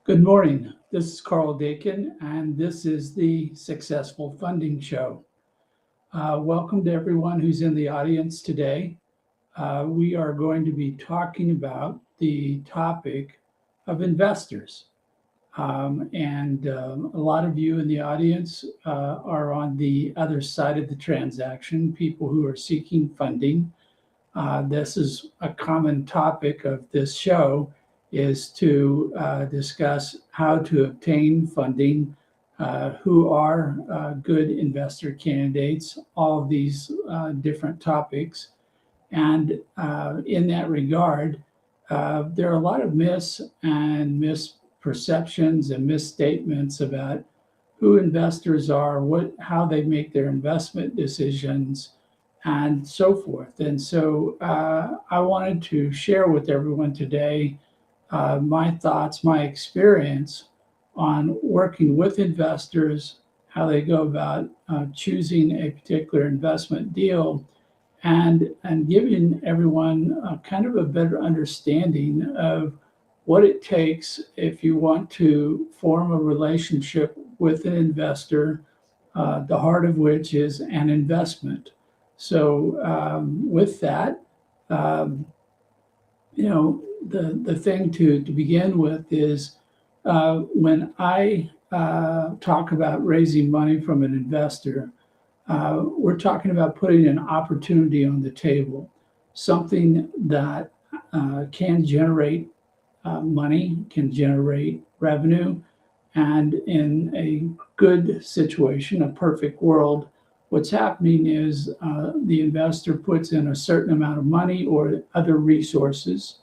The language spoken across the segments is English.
Good morning. This is Karl Dakin, and this is the Successful Funding Show. Welcome to everyone who's in the audience today. We are going to be talking about the topic of investors. A lot of you in the audience are on the other side of the transaction, people who are seeking funding. This is a common topic of this show, is to discuss how to obtain funding, who are good investor candidates, all of these different topics. And in that regard, there are a lot of myths and misperceptions and misstatements about who investors are, how they make their investment decisions, and so forth. And so I wanted to share with everyone today my thoughts, my experience on working with investors, how they go about choosing a particular investment deal, and giving everyone kind of a better understanding of what it takes if you want to form a relationship with an investor, the heart of which is an investment. So with that, the thing to begin with is when I talk about raising money from an investor, we're talking about putting an opportunity on the table, something that can generate money, can generate revenue, and in a good situation, a perfect world, what's happening is the investor puts in a certain amount of money or other resources,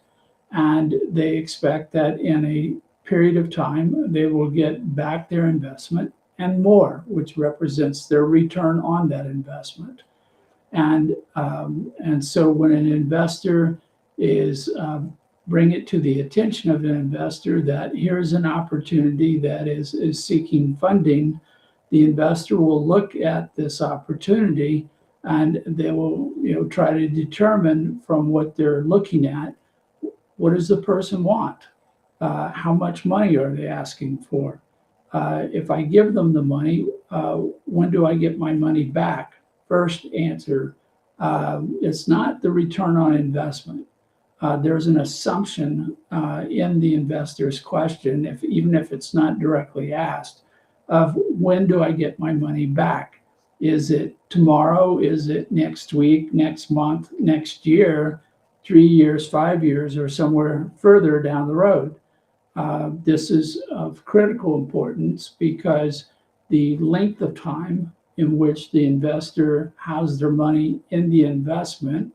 and they expect that in a period of time, they will get back their investment and more, which represents their return on that investment. And so when an investor is bring it to the attention of an investor that here's an opportunity that is seeking funding, the investor will look at this opportunity and they will try to determine from what they're looking at, what does the person want? How much money are they asking for? If I give them the money, when do I get my money back? First answer, it's not the return on investment. There's an assumption in the investor's question, even if it's not directly asked, of when do I get my money back? Is it tomorrow? Is it next week, next month, next year, 3 years, 5 years, or somewhere further down the road? This is of critical importance because the length of time in which the investor has their money in the investment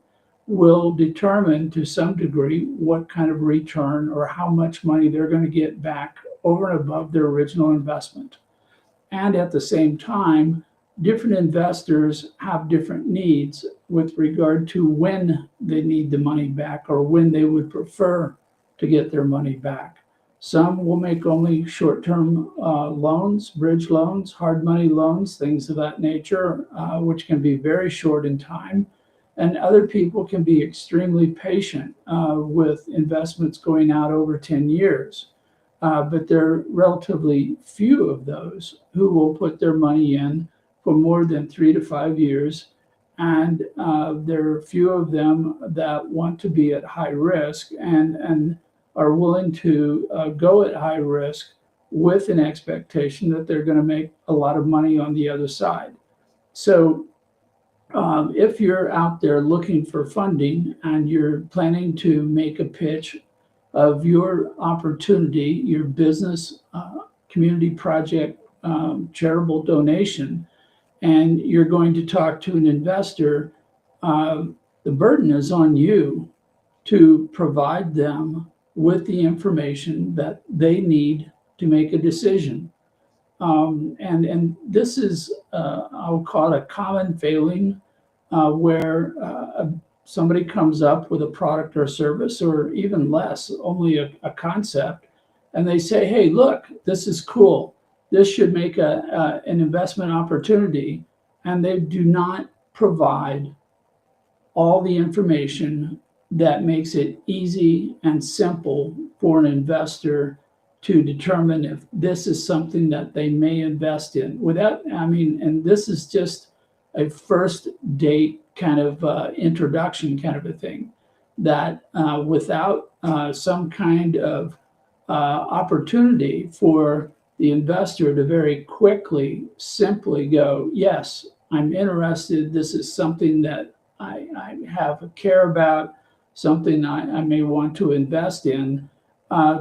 will determine to some degree what kind of return or how much money they're going to get back over and above their original investment. And at the same time, different investors have different needs with regard to when they need the money back or when they would prefer to get their money back. Some will make only short-term loans, bridge loans, hard money loans, things of that nature, which can be very short in time. And other people can be extremely patient with investments going out over 10 years. But there are relatively few of those who will put their money in for more than 3 to 5 years. And there are few of them that want to be at high risk and are willing to go at high risk with an expectation that they're going to make a lot of money on the other side. So if you're out there looking for funding and you're planning to make a pitch of your opportunity, your business, community project, charitable donation, and you're going to talk to an investor, the burden is on you to provide them with the information that they need to make a decision. And this is, I'll call it a common failing, where somebody comes up with a product or service, or even less, only a concept, and they say, hey, look, this is cool. This should make an investment opportunity. And they do not provide all the information that makes it easy and simple for an investor to determine if this is something that they may invest in. And this is just a first date kind of introduction kind of a thing, that without some kind of opportunity for the investor to very quickly simply go, yes, I'm interested, this is something that I have a care about, something I may want to invest in,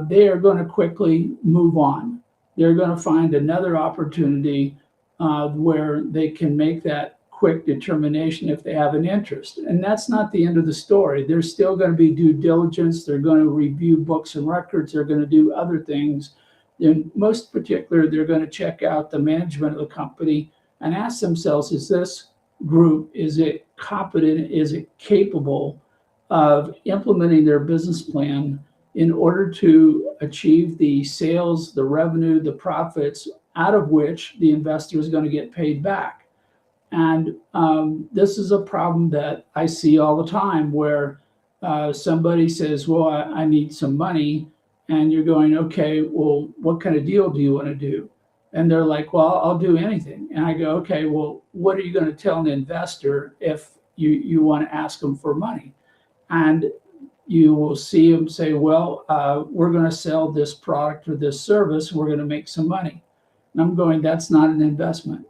they are going to quickly move on. They're going to find another opportunity where they can make that quick determination if they have an interest. And that's not the end of the story. There's still going to be due diligence. They're going to review books and records. They're going to do other things. In most particular, they're going to check out the management of the company and ask themselves, is this group, is it competent, is it capable of implementing their business plan in order to achieve the sales, the revenue, the profits out of which the investor is going to get paid back. And this is a problem that I see all the time, where somebody says, well, I need some money. And you're going, okay, well, what kind of deal do you want to do? And they're like, well, I'll do anything. And I go, okay, well, what are you going to tell an investor if you want to ask them for money? And you will see them say, well, we're going to sell this product or this service. We're going to make some money. And I'm going, that's not an investment.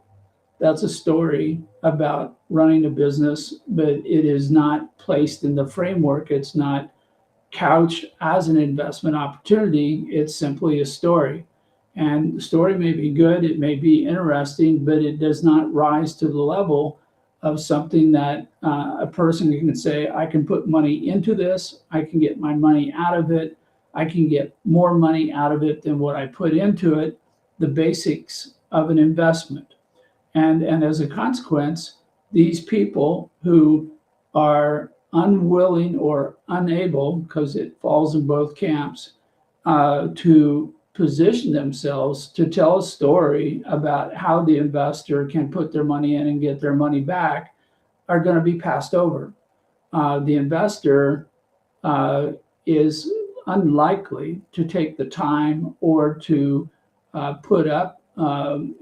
That's a story about running a business, but it is not placed in the framework. It's not couched as an investment opportunity. It's simply a story. And the story may be good, it may be interesting, but it does not rise to the level of something that a person can say, I can put money into this, I can get my money out of it, I can get more money out of it than what I put into it, the basics of an investment. And as a consequence, these people who are unwilling or unable, because it falls in both camps, to position themselves to tell a story about how the investor can put their money in and get their money back, are going to be passed over. The investor is unlikely to take the time or to put up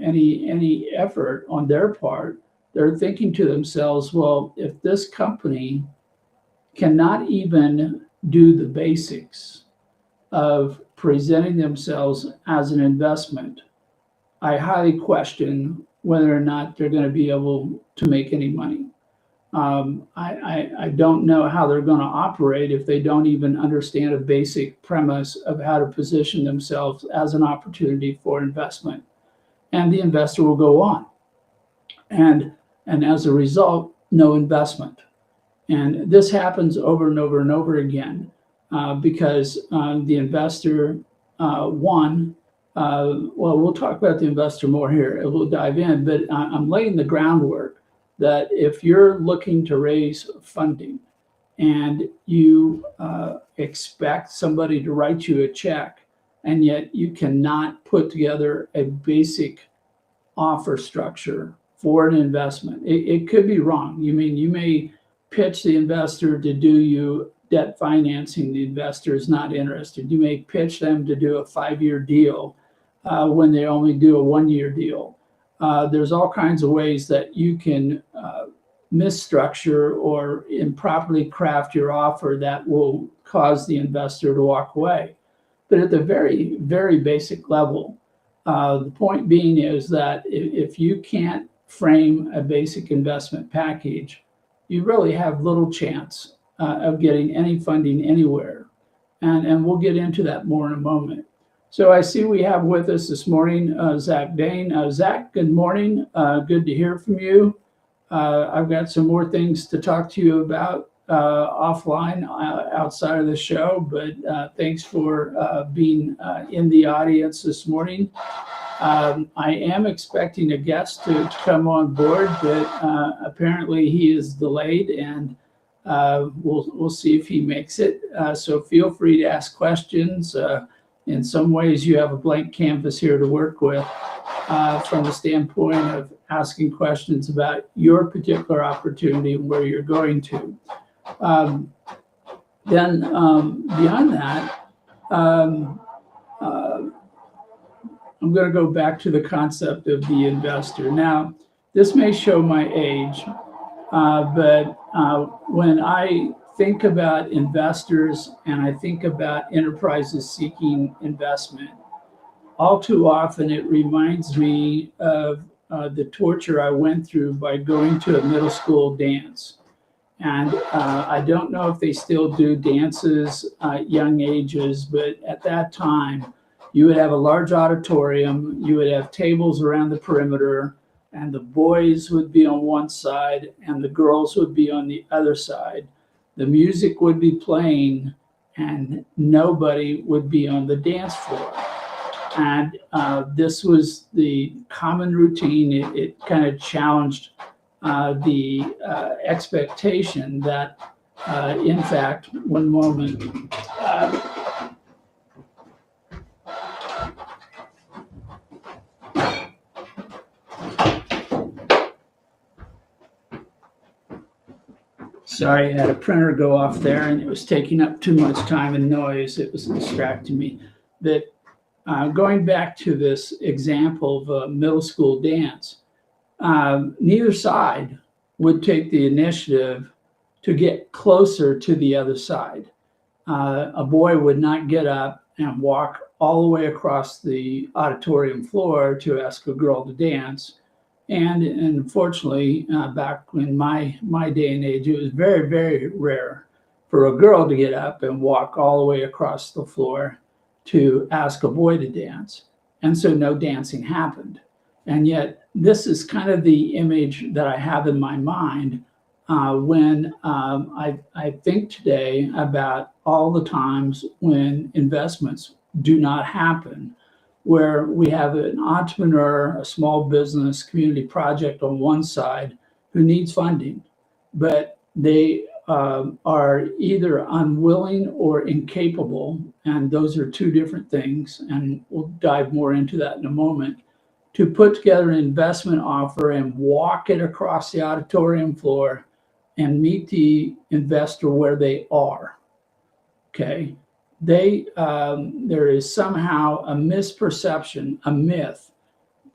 any effort on their part. They're thinking to themselves, well, if this company cannot even do the basics of presenting themselves as an investment, I highly question whether or not they're going to be able to make any money. I don't know how they're going to operate if they don't even understand a basic premise of how to position themselves as an opportunity for investment. And the investor will go on. And as a result, no investment. And this happens over and over and over again because the investor, well, we'll talk about the investor more here. We'll dive in, but I'm laying the groundwork that if you're looking to raise funding and you expect somebody to write you a check, and yet you cannot put together a basic offer structure for an investment, it could be wrong. You may pitch the investor to do you debt financing. The investor is not interested. You may pitch them to do a 5-year deal when they only do a 1-year deal. There's all kinds of ways that you can misstructure or improperly craft your offer that will cause the investor to walk away. But at the very, very basic level, the point being is that if you can't frame a basic investment package, you really have little chance of getting any funding anywhere. And we'll get into that more in a moment. So I see we have with us this morning Zach Dane. Zach, good morning. Good to hear from you. I've got some more things to talk to you about offline outside of the show, but thanks for being in the audience this morning. I am expecting a guest to come on board, but apparently he is delayed, and we'll see if he makes it. So feel free to ask questions. In some ways, you have a blank canvas here to work with from the standpoint of asking questions about your particular opportunity and where you're going to. Then beyond that, uh, I'm going to go back to the concept of the investor. Now, this may show my age, but when I think about investors and I think about enterprises seeking investment, all too often it reminds me of the torture I went through by going to a middle school dance. And I don't know if they still do dances at young ages, but at that time, you would have a large auditorium, you would have tables around the perimeter, and the boys would be on one side and the girls would be on the other side. The music would be playing and nobody would be on the dance floor. And this was the common routine. It kind of challenged the expectation that, in fact, one moment. Sorry, I had a printer go off there and it was taking up too much time and noise. It was distracting me. That going back to this example of a middle school dance, neither side would take the initiative to get closer to the other side. A boy would not get up and walk all the way across the auditorium floor to ask a girl to dance. And unfortunately, back in my day and age, it was very, very rare for a girl to get up and walk all the way across the floor to ask a boy to dance. And so no dancing happened. And yet this is kind of the image that I have in my mind when I think today about all the times when investments do not happen, where we have an entrepreneur, a small business, community project on one side who needs funding, but they are either unwilling or incapable, and those are two different things, and we'll dive more into that in a moment, to put together an investment offer and walk it across the auditorium floor and meet the investor where they are, okay? There is somehow a misperception, a myth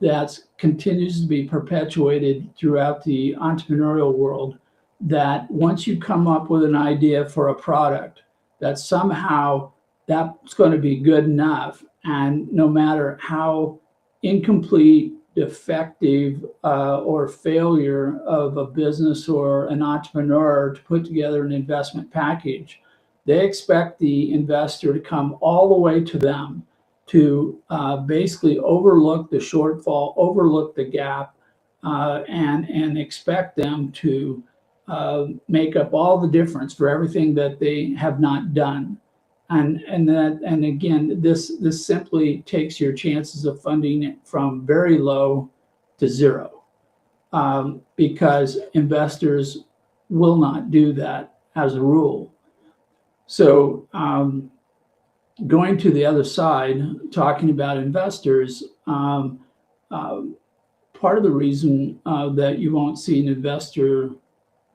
that continues to be perpetuated throughout the entrepreneurial world, that once you come up with an idea for a product, that somehow that's going to be good enough. And no matter how incomplete, defective, or failure of a business or an entrepreneur to put together an investment package, they expect the investor to come all the way to them to basically overlook the shortfall, overlook the gap, and expect them to make up all the difference for everything that they have not done. And again, this simply takes your chances of funding it from very low to zero, because investors will not do that as a rule. So going to the other side, talking about investors, part of the reason that you won't see an investor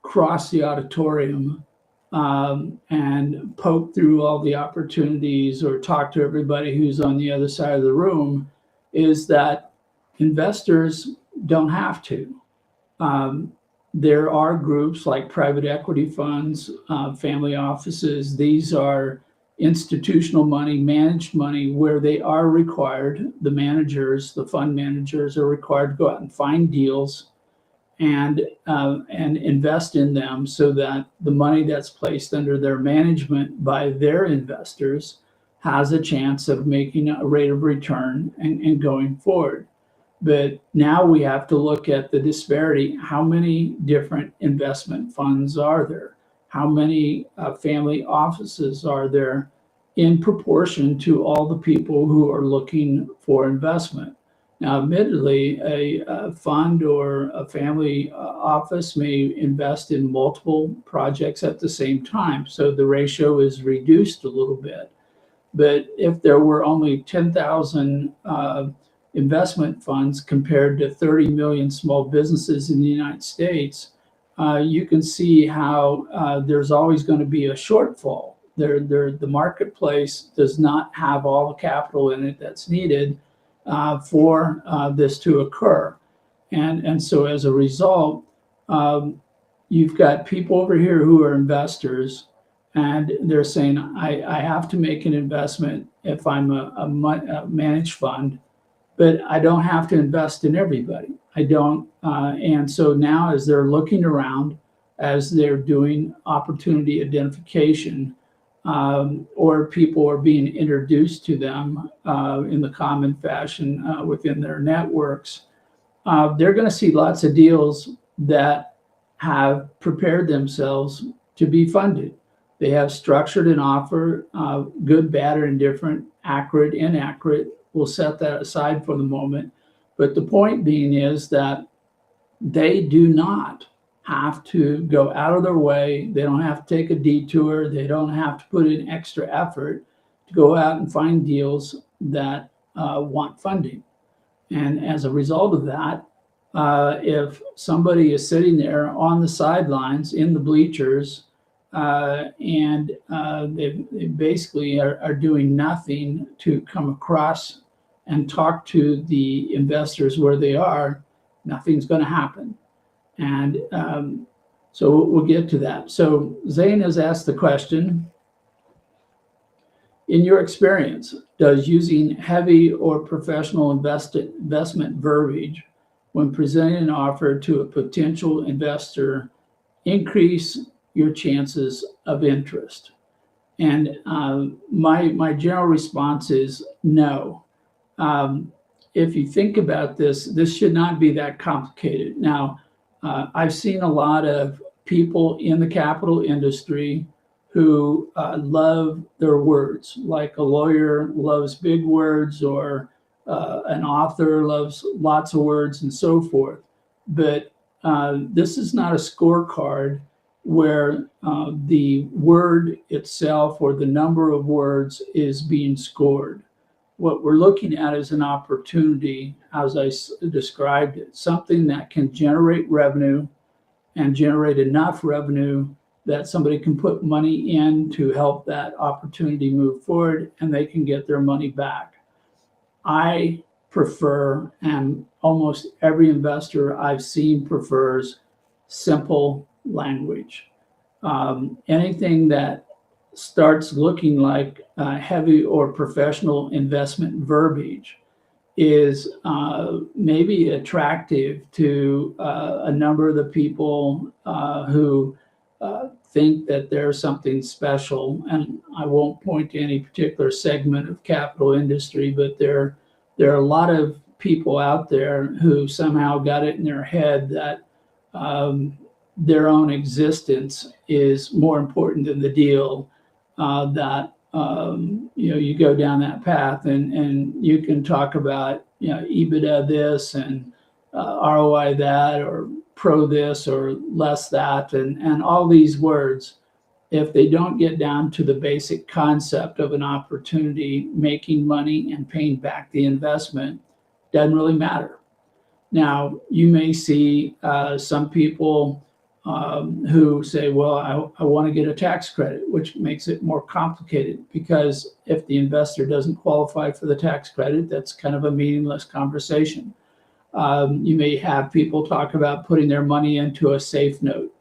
cross the auditorium and poke through all the opportunities or talk to everybody who's on the other side of the room is that investors don't have to. There are groups like private equity funds, family offices. These are institutional money, managed money, where they are required, the managers, the fund managers are required to go out and find deals and invest in them so that the money that's placed under their management by their investors has a chance of making a rate of return and going forward. But now we have to look at the disparity. How many different investment funds are there? How many family offices are there in proportion to all the people who are looking for investment? Now, admittedly, a fund or a family office may invest in multiple projects at the same time, so the ratio is reduced a little bit. But if there were only 10,000 investment funds compared to 30 million small businesses in the United States, you can see how there's always going to be a shortfall the marketplace does not have all the capital in it that's needed for this to occur. And so as a result, you've got people over here who are investors, and they're saying, I have to make an investment if I'm a managed fund, but I don't have to invest in everybody. I don't. And so now as they're looking around, as they're doing opportunity identification, or people are being introduced to them in the common fashion within their networks, they're going to see lots of deals that have prepared themselves to be funded. They have structured an offer, good, bad, or indifferent, accurate, inaccurate. We'll set that aside for the moment. But the point being is that they do not have to go out of their way. They don't have to take a detour. They don't have to put in extra effort to go out and find deals that want funding. And as a result of that, if somebody is sitting there on the sidelines in the bleachers, and they basically are doing nothing to come across and talk to the investors where they are, nothing's going to happen. And so we'll get to that. So Zane has asked the question, in your experience, does using heavy or professional investment verbiage when presenting an offer to a potential investor increase your chances of interest? And my general response is no. If you think about this, this should not be that complicated. Now, I've seen a lot of people in the capital industry who love their words, like a lawyer loves big words, or an author loves lots of words, and so forth. But this is not a scorecard where the word itself or the number of words is being scored. What we're looking at is an opportunity, as I described it, something that can generate revenue and generate enough revenue that somebody can put money in to help that opportunity move forward, and they can get their money back. I prefer, and almost every investor I've seen prefers, simple language. Anything that starts looking like heavy or professional investment verbiage is maybe attractive to a number of the people who think that there's something special. And I won't point to any particular segment of capital industry, but there are a lot of people out there who somehow got it in their head that their own existence is more important than the deal. You go down that path, and you can talk about EBITDA this and ROI that, or pro this or less that, and all these words. If they don't get down to the basic concept of an opportunity, making money and paying back the investment, doesn't really matter. Now, you may see some people who say, well, I want to get a tax credit, which makes it more complicated, because if the investor doesn't qualify for the tax credit, that's kind of a meaningless conversation. You may have people talk about putting their money into a safe note,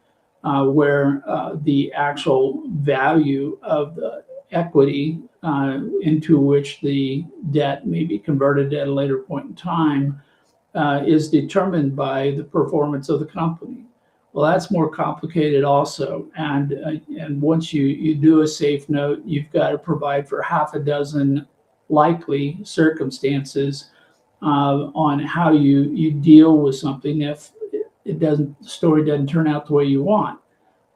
where the actual value of the equity into which the debt may be converted at a later point in time is determined by the performance of the company. Well, that's more complicated also. And once you do a safe note, you've got to provide for half a dozen likely circumstances on how you deal with something if the story doesn't turn out the way you want.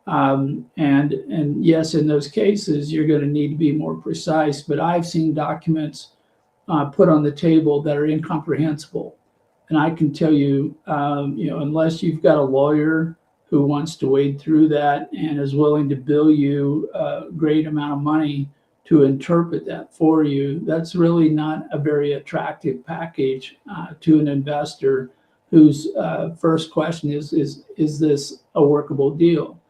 And yes, in those cases, you're going to need to be more precise. But I've seen documents put on the table that are incomprehensible. And I can tell you, unless you've got a lawyer who wants to wade through that and is willing to bill you a great amount of money to interpret that for you, that's really not a very attractive package to an investor whose first question is this a workable deal?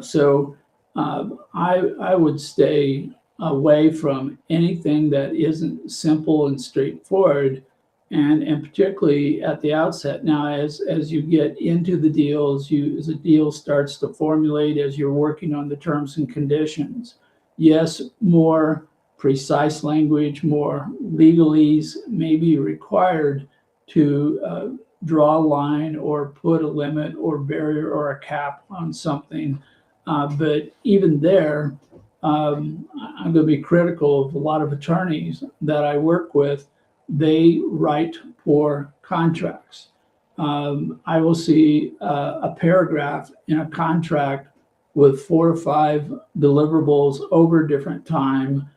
So I would stay away from anything that isn't simple and straightforward, and particularly at the outset. Now, as you get into the deals, as the deal starts to formulate, as you're working on the terms and conditions, yes, more precise language, more legalese may be required to draw a line or put a limit or barrier or a cap on something. But even there, I'm going to be critical of a lot of attorneys that I work with. They write poor contracts. I will see a paragraph in a contract with 4 or 5 deliverables over different time,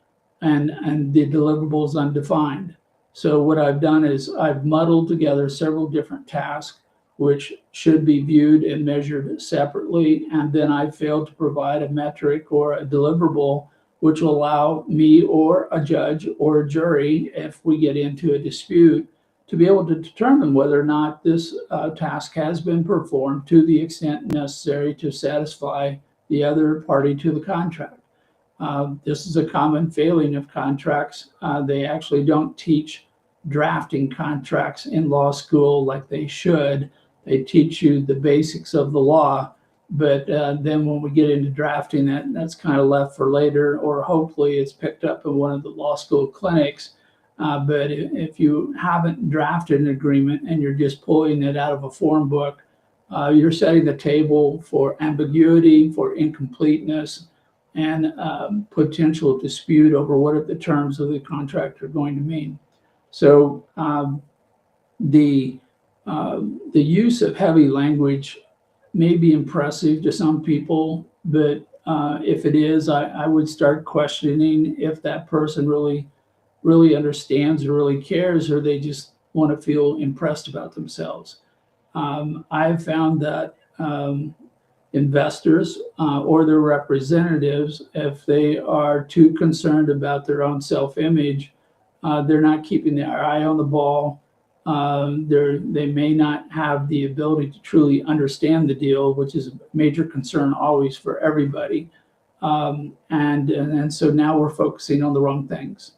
and the deliverables undefined. So what I've done is I've muddled together several different tasks which should be viewed and measured separately, and then I failed to provide a metric or a deliverable which will allow me or a judge or a jury, if we get into a dispute, to be able to determine whether or not this task has been performed to the extent necessary to satisfy the other party to the contract. This is a common failing of contracts. They actually don't teach drafting contracts in law school like they should. They teach you the basics of the law, but then when we get into drafting, that's kind of left for later, or hopefully it's picked up in one of the law school clinics. But if you haven't drafted an agreement and you're just pulling it out of a form book, you're setting the table for ambiguity, for incompleteness, and potential dispute over what the terms of the contract are going to mean. So the use of heavy language may be impressive to some people, but if it is, I would start questioning if that person really understands or really cares, or they just want to feel impressed about themselves. I have found that investors or their representatives, if they are too concerned about their own self-image, they're not keeping their eye on the ball. They may not have the ability to truly understand the deal, which is a major concern always for everybody. And so now we're focusing on the wrong things.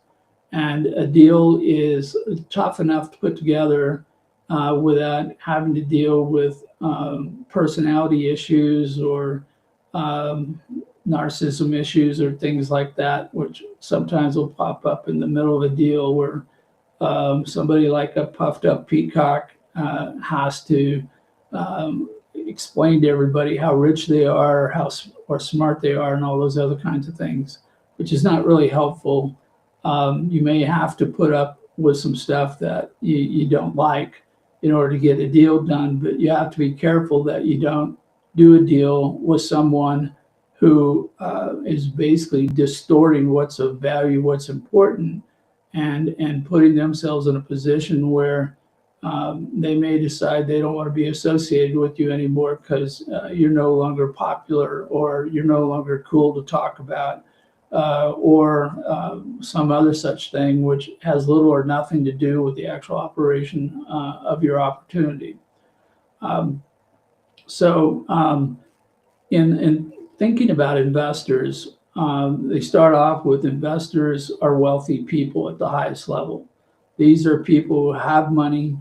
And a deal is tough enough to put together without having to deal with personality issues or narcissism issues or things like that, which sometimes will pop up in the middle of a deal where somebody like a puffed up peacock has to explain to everybody how rich they are, or smart they are, and all those other kinds of things, which is not really helpful. You may have to put up with some stuff that you don't like in order to get a deal done, but you have to be careful that you don't do a deal with someone who is basically distorting what's of value, what's important, and putting themselves in a position where they may decide they don't want to be associated with you anymore because you're no longer popular, or you're no longer cool to talk about, or some other such thing, which has little or nothing to do with the actual operation of your opportunity. In thinking about investors, they start off with investors are wealthy people at the highest level. These are people who have money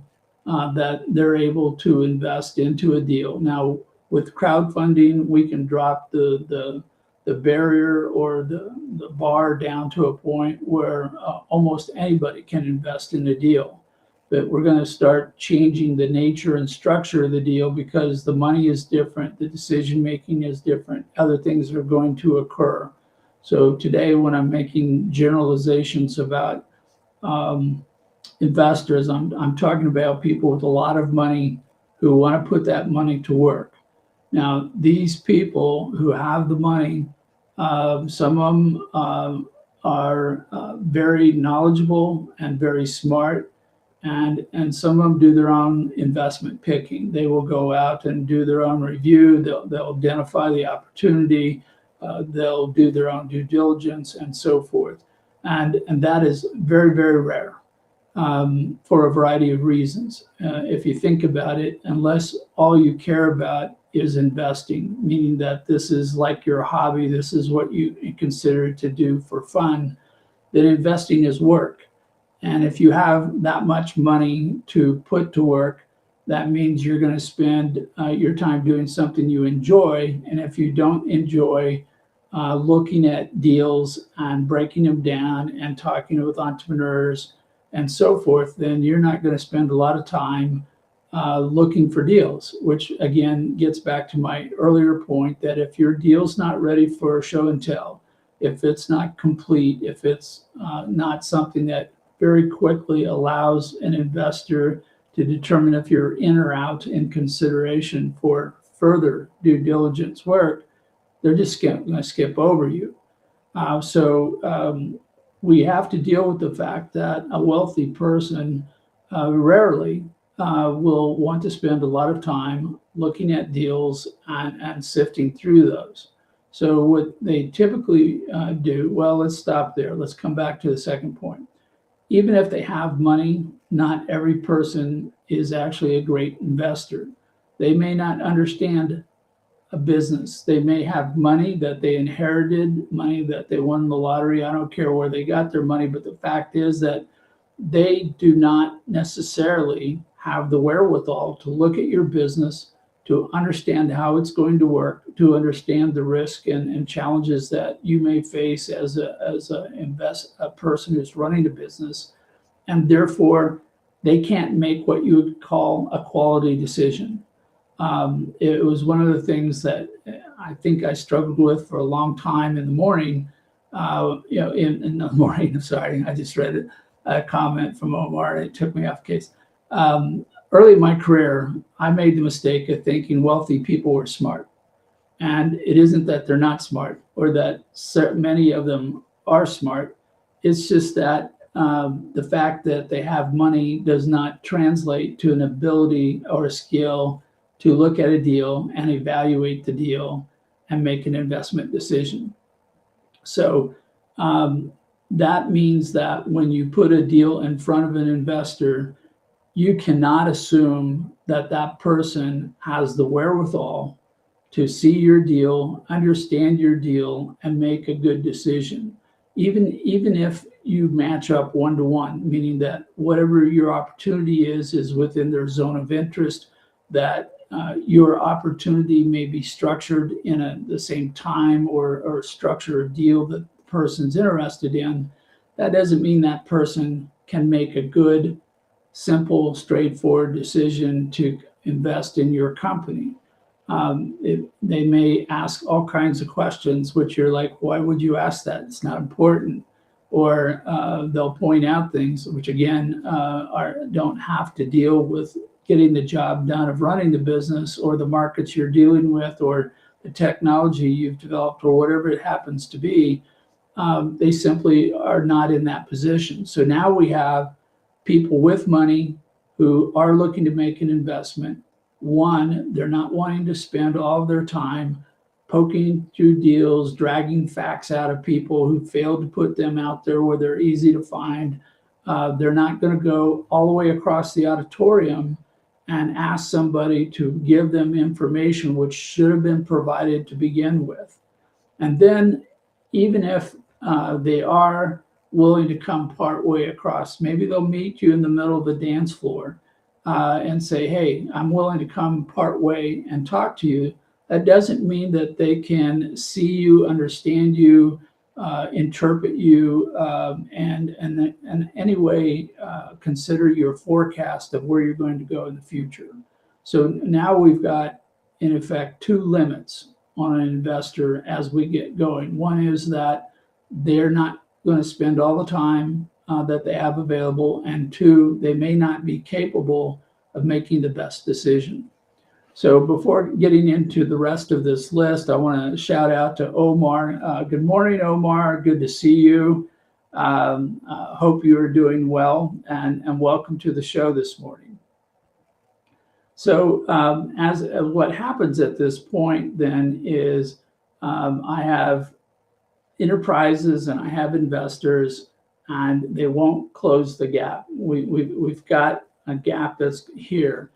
that they're able to invest into a deal. Now, with crowdfunding, we can drop the barrier or the bar down to a point where almost anybody can invest in a deal. But we're going to start changing the nature and structure of the deal because the money is different, the decision making is different, other things are going to occur. So today, when I'm making generalizations about investors, I'm talking about people with a lot of money who want to put that money to work. Now, these people who have the money, some of them are very knowledgeable and very smart, and some of them do their own investment picking. They will go out and do their own review. They'll identify the opportunity. They'll do their own due diligence and so forth. And that is very, very rare for a variety of reasons. If you think about it, unless all you care about is investing, meaning that this is like your hobby, this is what you consider to do for fun, then investing is work. And if you have that much money to put to work, that means you're going to spend your time doing something you enjoy. And if you don't enjoy looking at deals and breaking them down and talking with entrepreneurs and so forth, then you're not going to spend a lot of time looking for deals, which again gets back to my earlier point that if your deal's not ready for show and tell, if it's not complete, if it's not something that very quickly allows an investor to determine if you're in or out in consideration for further due diligence work, they're just going to skip over you. So we have to deal with the fact that a wealthy person rarely will want to spend a lot of time looking at deals and sifting through those. So what they typically do, well, let's stop there. Let's come back to the second point. Even if they have money, not every person is actually a great investor. They may not understand a business. They may have money that they inherited, money that they won the lottery. I don't care where they got their money, but the fact is that they do not necessarily have the wherewithal to look at your business, to understand how it's going to work, to understand the risk and challenges that you may face as a person who's running a business. And therefore, they can't make what you would call a quality decision. It was one of the things that I think I struggled with for a long time in the morning. In the morning, sorry, I just read a comment from Omar, and it took me off case. Early in my career, I made the mistake of thinking wealthy people were smart. And it isn't that they're not smart or that many of them are smart. It's just that the fact that they have money does not translate to an ability or a skill to look at a deal and evaluate the deal and make an investment decision. So that means that when you put a deal in front of an investor, you cannot assume that that person has the wherewithal to see your deal, understand your deal, and make a good decision. Even if you match up one-to-one, meaning that whatever your opportunity is within their zone of interest, that your opportunity may be structured in the same time or structure a deal that the person's interested in, that doesn't mean that person can make a good, simple, straightforward decision to invest in your company. They may ask all kinds of questions, which you're like, why would you ask that? It's not important. Or they'll point out things which, again, don't have to deal with getting the job done of running the business or the markets you're dealing with or the technology you've developed or whatever it happens to be. They simply are not in that position. So now we have people with money who are looking to make an investment. One, they're not wanting to spend all of their time poking through deals, dragging facts out of people who failed to put them out there where they're easy to find. They're not going to go all the way across the auditorium and ask somebody to give them information which should have been provided to begin with. And then even if they are willing to come part way across, maybe they'll meet you in the middle of the dance floor and say, hey, I'm willing to come part way and talk to you. That doesn't mean that they can see you, understand you, interpret you, and in any way consider your forecast of where you're going to go in the future. So now we've got, in effect, two limits on an investor as we get going. One is that they're not going to spend all the time that they have available, and two, they may not be capable of making the best decision. So before getting into the rest of this list, I want to shout out to Omar. Good morning, Omar. Good to see you. Hope you are doing well, and welcome to the show this morning. So as what happens at this point then is I have enterprises and I have investors, and they won't close the gap. We've got a gap that's here.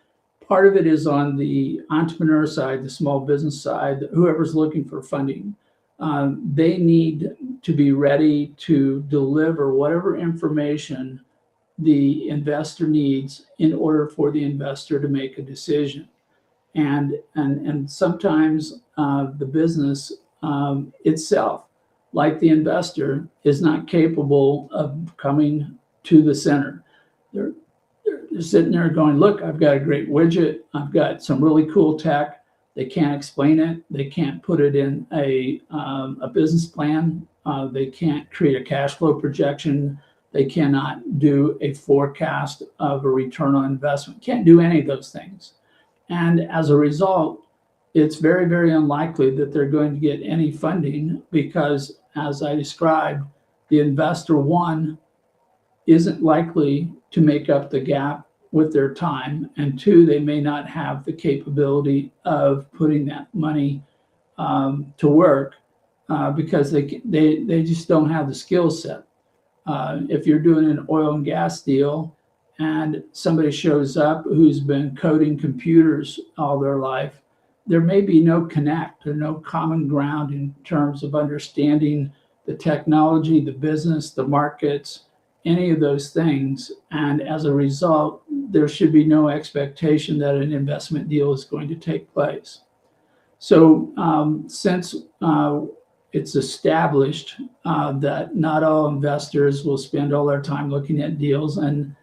part of it is on the entrepreneur side, the small business side, whoever's looking for funding. They need to be ready to deliver whatever information the investor needs in order for the investor to make a decision. And sometimes the business itself, like the investor, is not capable of coming to the center. They're sitting there going, look, I've got a great widget. I've got some really cool tech. They can't explain it. They can't put it in a business plan. They can't create a cash flow projection. They cannot do a forecast of a return on investment. Can't do any of those things. And as a result, it's very, very unlikely that they're going to get any funding because, as I described, the investor, one, isn't likely to make up the gap with their time, and two, they may not have the capability of putting that money to work because they just don't have the skill set. If you're doing an oil and gas deal and somebody shows up who's been coding computers all their life, there may be no connect or no common ground in terms of understanding the technology, the business, the markets, any of those things. And as a result, there should be no expectation that an investment deal is going to take place. So since it's established that not all investors will spend all their time looking at deals, and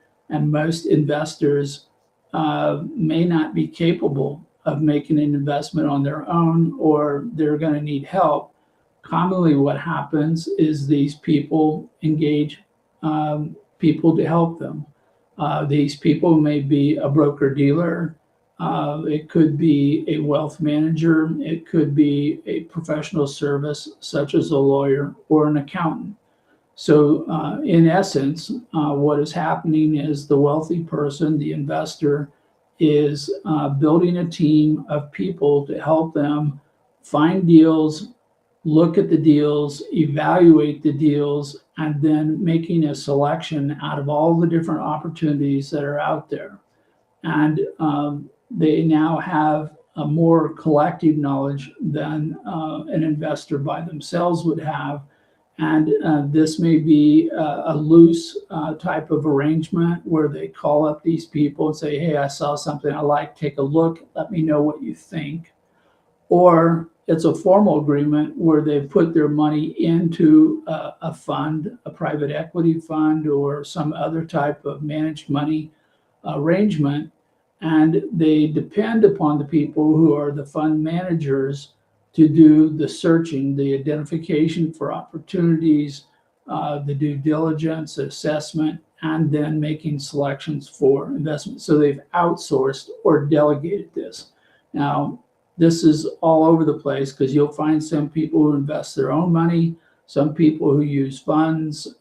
most investors may not be capable of making an investment on their own, or they're going to need help. Commonly what happens is these people engage people to help them. These people may be a broker-dealer. It could be a wealth manager. It could be a professional service, such as a lawyer or an accountant. So in essence, what is happening is the wealthy person, the investor, is building a team of people to help them find deals, look at the deals, evaluate the deals, and then making a selection out of all the different opportunities that are out there. And they now have a more collective knowledge than an investor by themselves would have. And this may be a loose type of arrangement where they call up these people and say, hey, I saw something I like, take a look, let me know what you think. Or it's a formal agreement where they've put their money into a fund, a private equity fund, or some other type of managed money arrangement. And they depend upon the people who are the fund managers to do the searching, the identification for opportunities, the due diligence, assessment, and then making selections for investment. So they've outsourced or delegated this. Now, this is all over the place because you'll find some people who invest their own money, some people who use funds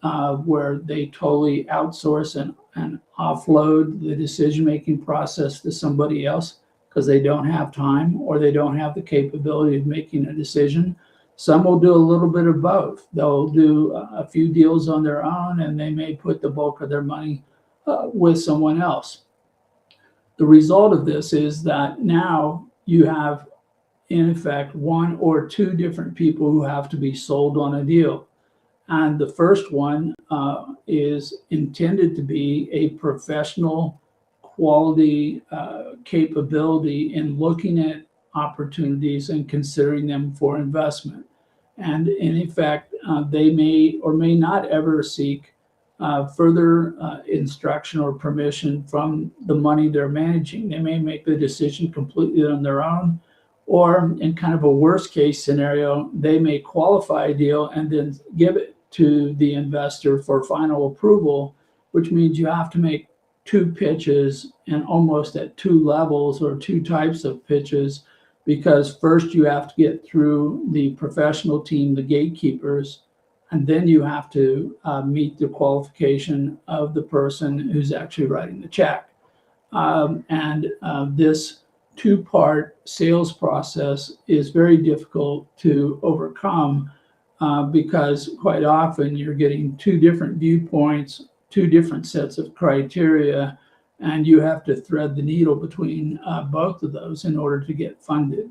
where they totally outsource and offload the decision-making process to somebody else because they don't have time or they don't have the capability of making a decision. Some will do a little bit of both. They'll do a few deals on their own, and they may put the bulk of their money with someone else. The result of this is that now you have, in effect, one or two different people who have to be sold on a deal. And the first one is intended to be a professional quality capability in looking at opportunities and considering them for investment. And in effect, they may or may not ever seek further instruction or permission from the money they're managing. They may make the decision completely on their own, or in kind of a worst case scenario, they may qualify a deal and then give it to the investor for final approval, which means you have to make two pitches and almost at two levels or two types of pitches, because first you have to get through the professional team, the gatekeepers, and then you have to meet the qualification of the person who's actually writing the check. This two-part sales process is very difficult to overcome because quite often you're getting two different viewpoints, two different sets of criteria, and you have to thread the needle between both of those in order to get funded.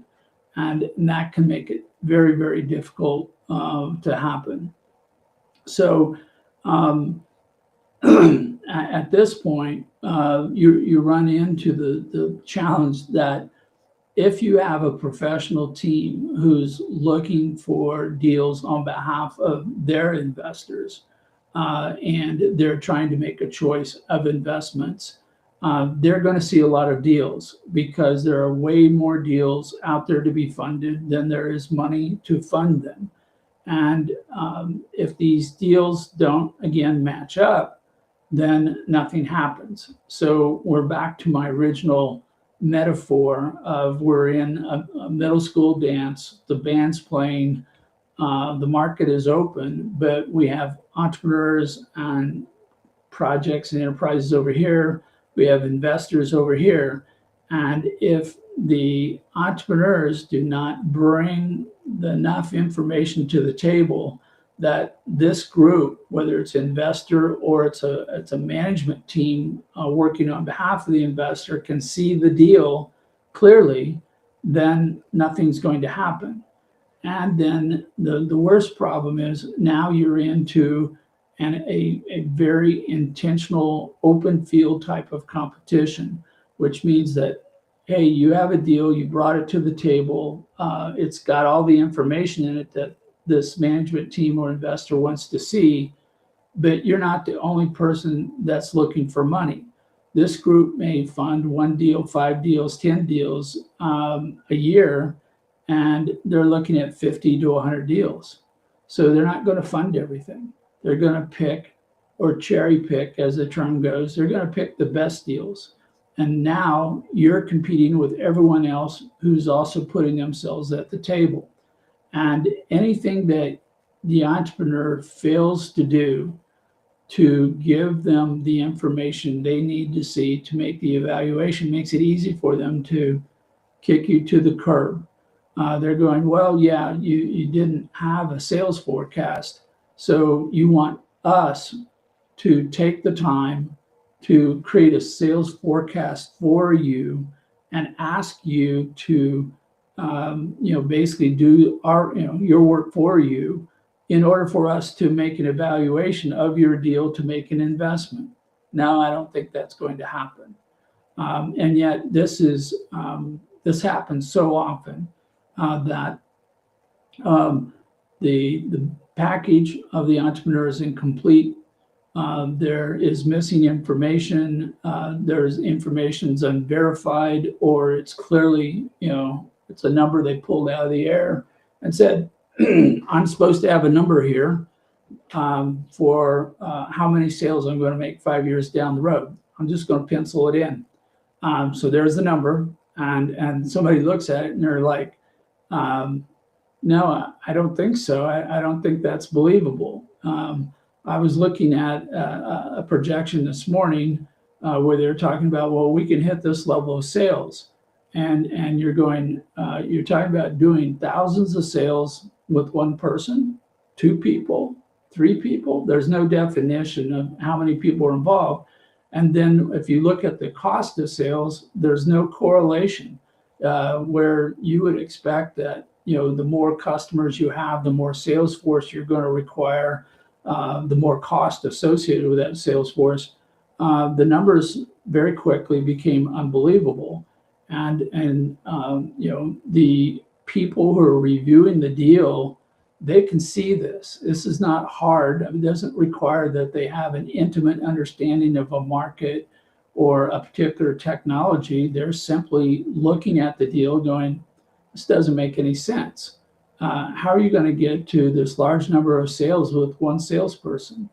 And that can make it very, very difficult to happen. So at this point, you run into the challenge that if you have a professional team who's looking for deals on behalf of their investors, and they're trying to make a choice of investments, they're going to see a lot of deals because there are way more deals out there to be funded than there is money to fund them. And if these deals don't, again, match up, then nothing happens. So we're back to my original metaphor of we're in a middle school dance, the band's playing, the market is open, but we have entrepreneurs and projects and enterprises over here, we have investors over here. And if the entrepreneurs do not bring enough information to the table that this group, whether it's investor or it's a management team working on behalf of the investor, can see the deal clearly, then nothing's going to happen. And then the worst problem is now you're into a very intentional open field type of competition, which means that, hey, you have a deal, you brought it to the table, it's got all the information in it that this management team or investor wants to see, but you're not the only person that's looking for money. This group may fund 1 deal, 5 deals, 10 deals a year, and they're looking at 50 to 100 deals. So they're not going to fund everything. They're going to pick, or cherry pick as the term goes, they're going to pick the best deals. And now you're competing with everyone else who's also putting themselves at the table. And anything that the entrepreneur fails to do to give them the information they need to see to make the evaluation makes it easy for them to kick you to the curb. They're going, well, yeah, you didn't have a sales forecast, so you want us to take the time to create a sales forecast for you and ask you to basically do your work for you in order for us to make an evaluation of your deal to make an investment. Now, I don't think that's going to happen. And yet this happens so often that the package of the entrepreneur is incomplete. There is missing information. There's information's unverified, or it's clearly, it's a number they pulled out of the air and said, I'm supposed to have a number here for how many sales I'm going to make 5 years down the road. I'm just going to pencil it in. So there's the number, and somebody looks at it and they're like, no, I don't think so. I don't think that's believable. I was looking at a projection this morning where they're talking about, well, we can hit this level of sales. And you're talking about doing thousands of sales with one person, 2 people, 3 people. There's no definition of how many people are involved. And then if you look at the cost of sales, there's no correlation where you would expect that, the more customers you have, the more sales force you're going to require, the more cost associated with that sales force. The numbers very quickly became unbelievable. And the people who are reviewing the deal, they can see this. This is not hard. It doesn't require that they have an intimate understanding of a market or a particular technology. They're simply looking at the deal going, this doesn't make any sense. How are you going to get to this large number of sales with one salesperson?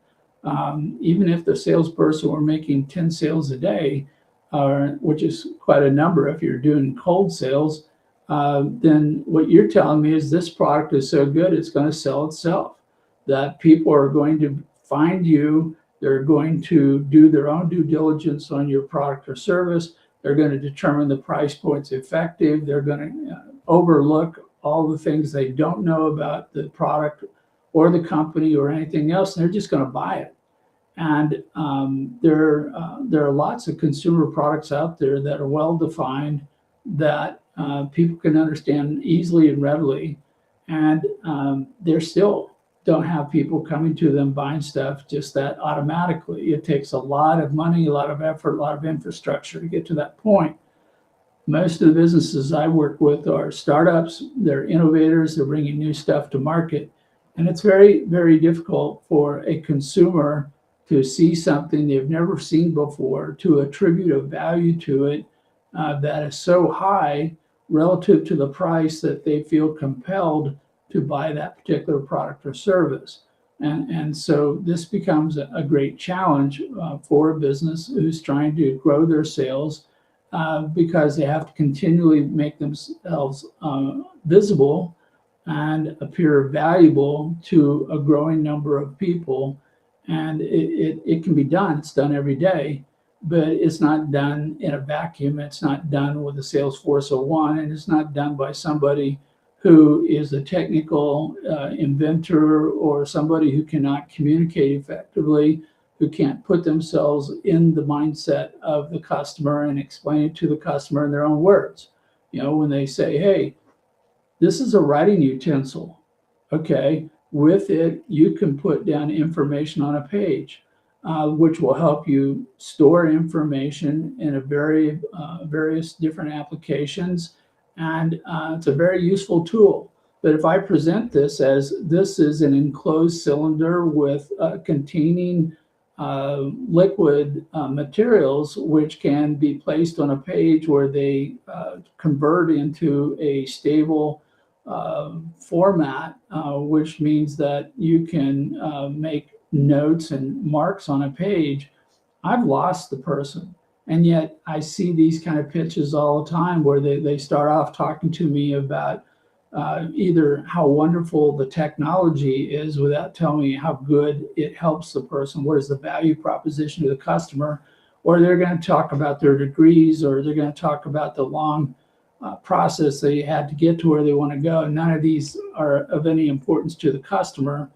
Even if the salesperson were making 10 sales a day, which is quite a number if you're doing cold sales, then what you're telling me is this product is so good, it's going to sell itself. That people are going to find you, they're going to do their own due diligence on your product or service, they're going to determine the price point's effective, they're going to overlook all the things they don't know about the product or the company or anything else, and they're just going to buy it. And there are lots of consumer products out there that are well defined, that people can understand easily and readily, and they're still don't have people coming to them buying stuff just that automatically. It takes a lot of money, a lot of effort, a lot of infrastructure to get to that point. Most of the businesses I work with are startups, they're innovators, they're bringing new stuff to market. And it's very, very difficult for a consumer to see something they've never seen before, to attribute a value to it that is so high relative to the price that they feel compelled to buy that particular product or service. And so this becomes a great challenge for a business who's trying to grow their sales, because they have to continually make themselves visible and appear valuable to a growing number of people. And it can be done. It's done every day, but it's not done in a vacuum. It's not done with a Salesforce of one, and it's not done by somebody who is a technical inventor, or somebody who cannot communicate effectively, who can't put themselves in the mindset of the customer and explain it to the customer in their own words. When they say, hey, this is a writing utensil. Okay, with it, you can put down information on a page, which will help you store information in a various different applications. And it's a very useful tool. But if I present this as this is an enclosed cylinder with containing liquid materials, which can be placed on a page where they convert into a stable format, which means that you can make notes and marks on a page, I've lost the person. And yet I see these kind of pitches all the time where they start off talking to me about either how wonderful the technology is without telling me how good it helps the person, what is the value proposition to the customer, or they're going to talk about their degrees, or they're going to talk about the long process they had to get to where they want to go. None of these are of any importance to the customer.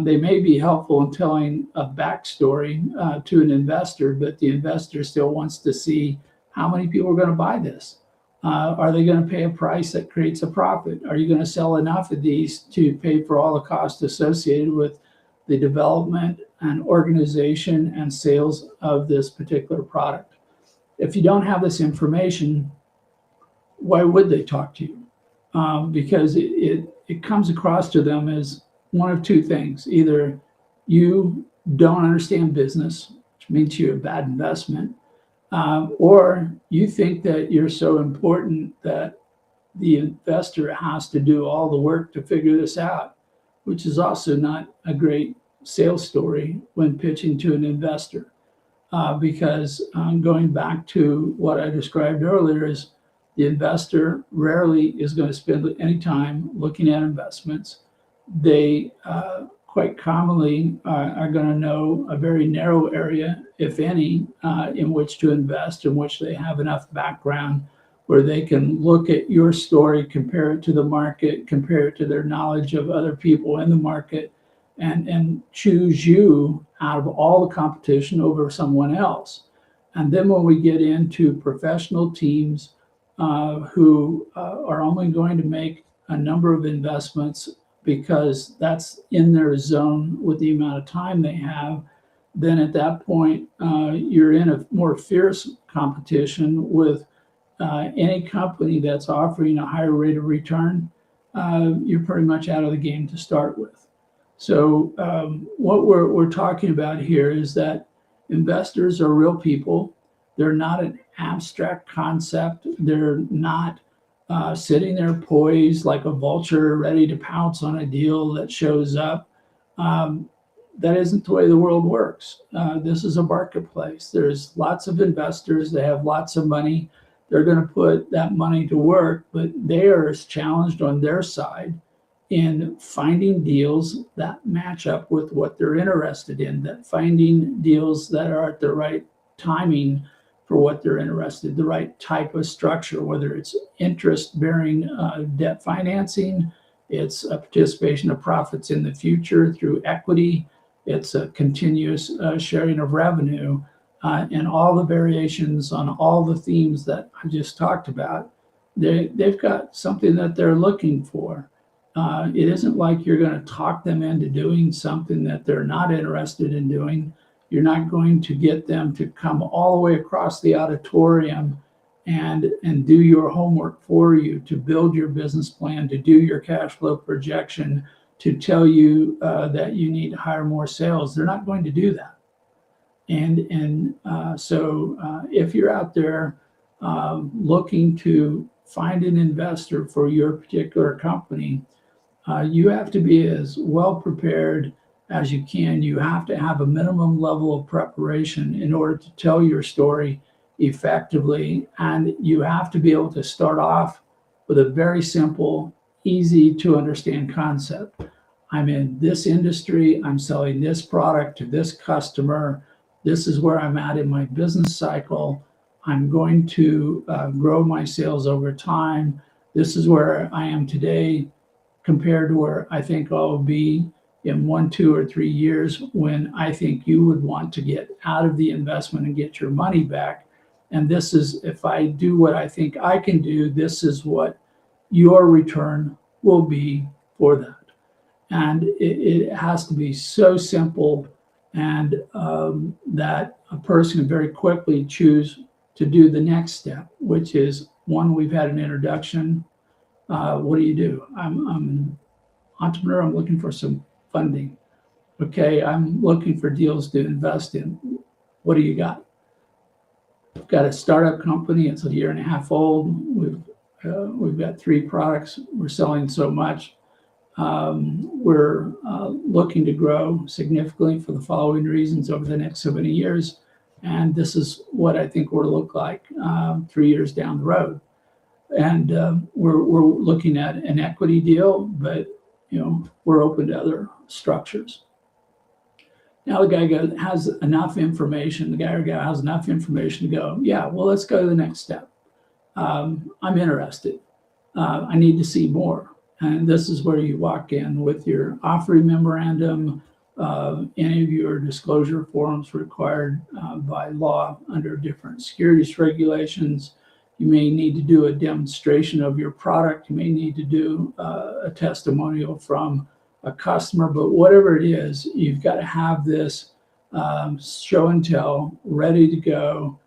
They may be helpful in telling a backstory to an investor, but the investor still wants to see how many people are going to buy this. Are they going to pay a price that creates a profit? Are you going to sell enough of these to pay for all the costs associated with the development and organization and sales of this particular product? If you don't have this information, why would they talk to you? Because it comes across to them as one of two things. Either you don't understand business, which means you're a bad investment, or you think that you're so important that the investor has to do all the work to figure this out, which is also not a great sales story when pitching to an investor. Because going back to what I described earlier, is the investor rarely is going to spend any time looking at investments. They quite commonly are going to know a very narrow area, if any, in which to invest, in which they have enough background where they can look at your story, compare it to the market, compare it to their knowledge of other people in the market, and choose you out of all the competition over someone else. And then when we get into professional teams who are only going to make a number of investments because that's in their zone with the amount of time they have, then at that point, you're in a more fierce competition with any company that's offering a higher rate of return. You're pretty much out of the game to start with. So what we're talking about here is that investors are real people. They're not an abstract concept. They're not sitting there poised like a vulture ready to pounce on a deal that shows up. That isn't the way the world works. This is a marketplace. There's lots of investors. They have lots of money. They're going to put that money to work, but they are as challenged on their side in finding deals that match up with what they're interested in, that finding deals that are at the right timing for what they're interested, the right type of structure, whether it's interest-bearing debt financing, it's a participation of profits in the future through equity, It's a continuous sharing of revenue, and all the variations on all the themes that I just talked about. They've got something that they're looking for. It isn't like you're going to talk them into doing something that they're not interested in doing. You're not going to get them to come all the way across the auditorium and do your homework for you, to build your business plan, to do your cash flow projection, to tell you that you need to hire more sales. They're not going to do that. So if you're out there looking to find an investor for your particular company, you have to be as well prepared as you can. You have to have a minimum level of preparation in order to tell your story effectively. And you have to be able to start off with a very simple, easy to understand concept. I'm in this industry, I'm selling this product to this customer. This is where I'm at in my business cycle. I'm going to grow my sales over time. This is where I am today compared to where I think I'll be in 1, 2, or 3 years, when I think you would want to get out of the investment and get your money back. And this is, if I do what I think I can do, this is what your return will be for that. And it has to be so simple, and that a person can very quickly choose to do the next step, which is, one, we've had an introduction. What do? I'm an entrepreneur. I'm looking for some funding. Okay, I'm looking for deals to invest in. What do you got? We've got a startup company. It's a 1.5 years old. We've got 3 products. We're selling so much. We're looking to grow significantly for the following reasons over the next so many years. And this is what I think we'll look like 3 years down the road. And we're looking at an equity deal, but we're open to other structures. Now the guy has enough information. The guy or gal has enough information to go, yeah, well, let's go to the next step. I'm interested. I need to see more. And this is where you walk in with your offering memorandum, any of your disclosure forms required by law under different securities regulations. You may need to do a demonstration of your product. You may need to do a testimonial from a customer, but whatever it is, you've got to have this show and tell ready to go,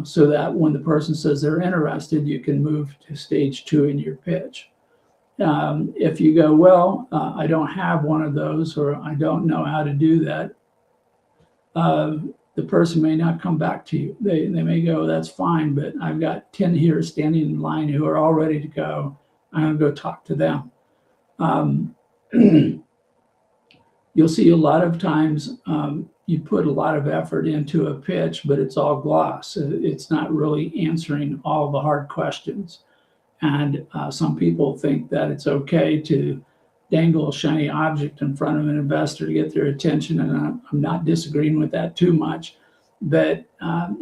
so that when the person says they're interested, you can move to stage 2 in your pitch. If you go, well, I don't have one of those, or I don't know how to do that, the person may not come back to you. They may go, that's fine, but I've got 10 here standing in line who are all ready to go. I'm going to go talk to them. You'll see a lot of times you put a lot of effort into a pitch, but it's all gloss. It's not really answering all the hard questions. And some people think that it's okay to dangle a shiny object in front of an investor to get their attention, and I'm not disagreeing with that too much. But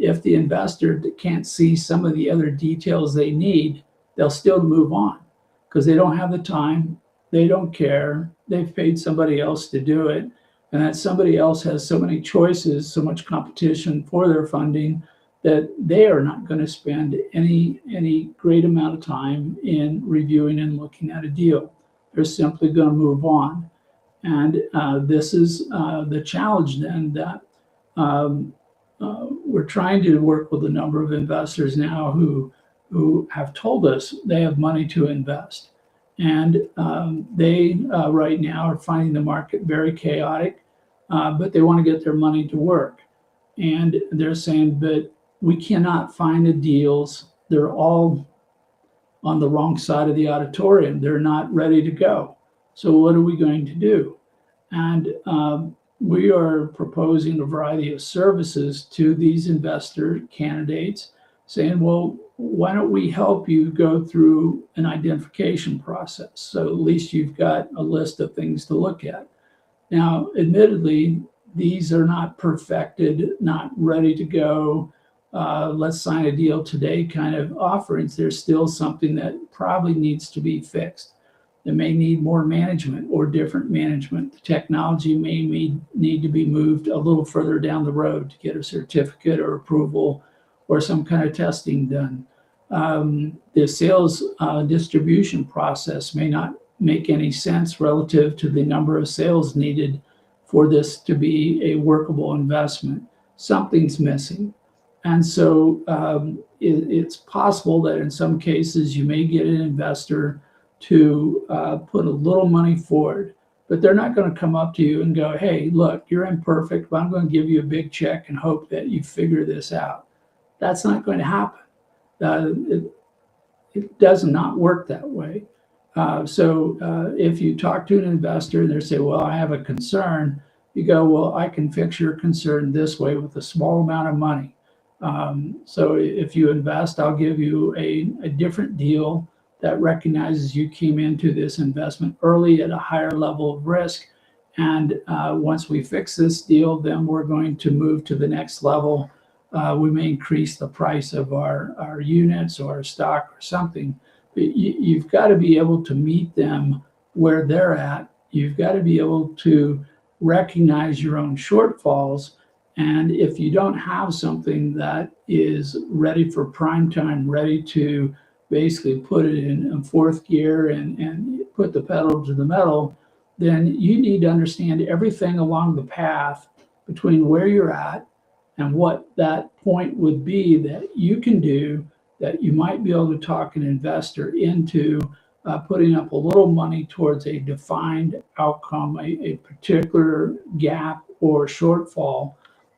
if the investor can't see some of the other details they need, they'll still move on because they don't have the time, they don't care, they've paid somebody else to do it, and that somebody else has so many choices, so much competition for their funding, that they are not going to spend any great amount of time in reviewing and looking at a deal. They're simply going to move on. And this is the challenge then, that we're trying to work with a number of investors now who have told us they have money to invest. And they right now are finding the market very chaotic, but they want to get their money to work. And they're saying, but we cannot find the deals. They're all on the wrong side of the auditorium. They're not ready to go. So what are we going to do? And we are proposing a variety of services to these investor candidates, saying, well, why don't we help you go through an identification process? So at least you've got a list of things to look at. Now, admittedly, these are not perfected, not ready to go. Let's sign a deal today kind of offerings. There's still something that probably needs to be fixed. that may need more management or different management. The technology may need to be moved a little further down the road to get a certificate or approval or some kind of testing done. The sales distribution process may not make any sense relative to the number of sales needed for this to be a workable investment. Something's missing. And so it's possible that in some cases you may get an investor to put a little money forward, but they're not going to come up to you and go, hey, look, you're imperfect, but I'm going to give you a big check and hope that you figure this out. That's not going to happen. It does not work that way. So if you talk to an investor and they say, well, I have a concern, you go, well, I can fix your concern this way with a small amount of money. So if you invest, I'll give you a different deal that recognizes you came into this investment early at a higher level of risk. And once we fix this deal, then we're going to move to the next level. We may increase the price of our units or our stock or something. But you've got to be able to meet them where they're at. You've got to be able to recognize your own shortfalls. And if you don't have something that is ready for prime time, ready to basically put it in fourth gear and put the pedal to the metal, then you need to understand everything along the path between where you're at and what that point would be that you can do, that you might be able to talk an investor into putting up a little money towards a defined outcome, a particular gap or shortfall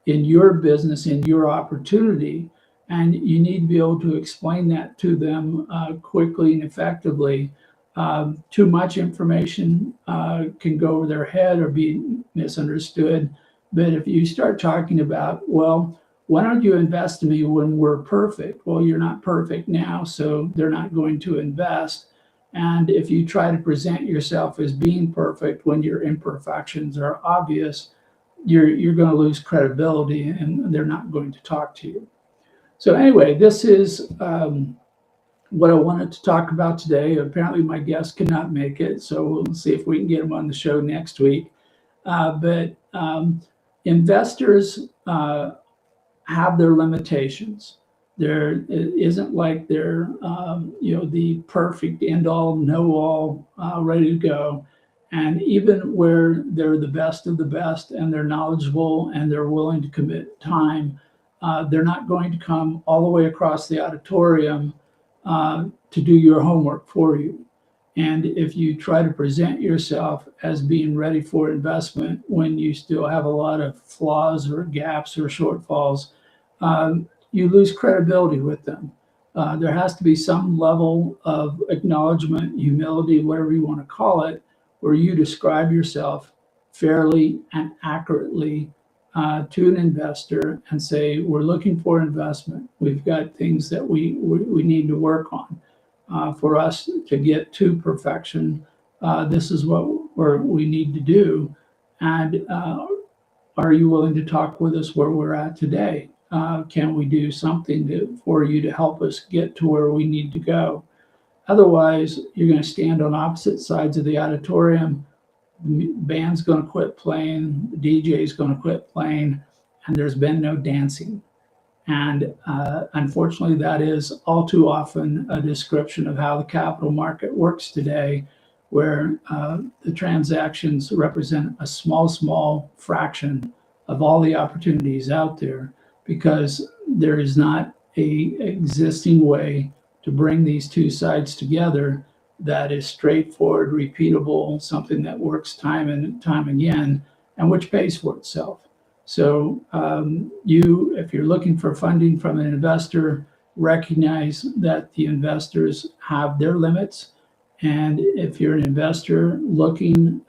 in your business, in your opportunity. And you need to be able to explain that to them quickly and effectively. Too much information can go over their head or be misunderstood. But if you start talking about, well, why don't you invest in me when we're perfect? Well, you're not perfect now, so they're not going to invest. And if you try to present yourself as being perfect when your imperfections are obvious, you're going to lose credibility and they're not going to talk to you. So anyway, this is what I wanted to talk about today. Apparently my guest could not make it, so we'll see if we can get him on the show next week. But investors have their limitations. There isn't like they're the perfect end-all, know-all, ready to go. And even where they're the best of the best and they're knowledgeable and they're willing to commit time, they're not going to come all the way across the auditorium to do your homework for you. And if you try to present yourself as being ready for investment when you still have a lot of flaws or gaps or shortfalls, you lose credibility with them. There has to be some level of acknowledgement, humility, whatever you want to call it, where you describe yourself fairly and accurately to an investor and say, we're looking for investment. We've got things that we need to work on for us to get to perfection. This is what we need to do. And are you willing to talk with us where we're at today? Can we do something for you to help us get to where we need to go? Otherwise, you're going to stand on opposite sides of the auditorium. The band's going to quit playing, the DJ is going to quit playing, and there's been no dancing. And unfortunately, that is all too often a description of how the capital market works today, where the transactions represent a small fraction of all the opportunities out there, because there is not an existing way to bring these two sides together that is straightforward, repeatable, something that works time and time again, and which pays for itself. So if you're looking for funding from an investor, recognize that the investors have their limits. And if you're an investor looking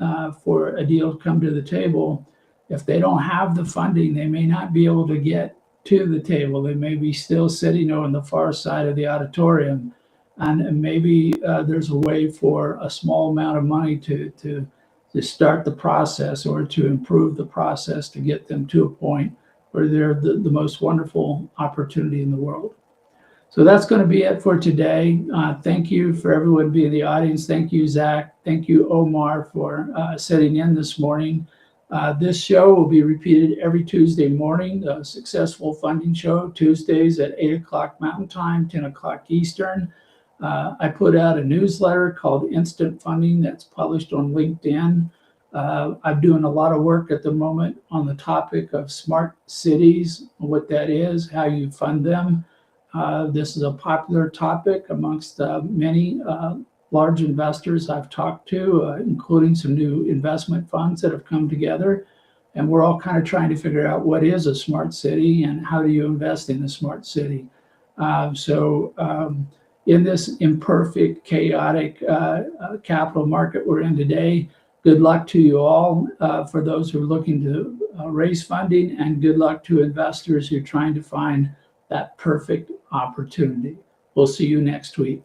for a deal to come to the table, if they don't have the funding, they may not be able to get to the table. They may be still sitting on the far side of the auditorium. And maybe there's a way for a small amount of money to start the process or to improve the process to get them to a point where they're the most wonderful opportunity in the world. So that's going to be it for today. Thank you for everyone being in the audience. Thank you, Zach. Thank you, Omar, for sitting in this morning. This show will be repeated every Tuesday morning, the Successful Funding Show, Tuesdays at 8 o'clock Mountain Time, 10 o'clock Eastern. I put out a newsletter called Instant Funding that's published on LinkedIn. I'm doing a lot of work at the moment on the topic of smart cities, what that is, how you fund them. This is a popular topic amongst many large investors I've talked to, including some new investment funds that have come together. And we're all kind of trying to figure out what is a smart city and how do you invest in a smart city. In this imperfect, chaotic capital market we're in today, good luck to you all for those who are looking to raise funding, and good luck to investors who are trying to find that perfect opportunity. We'll see you next week.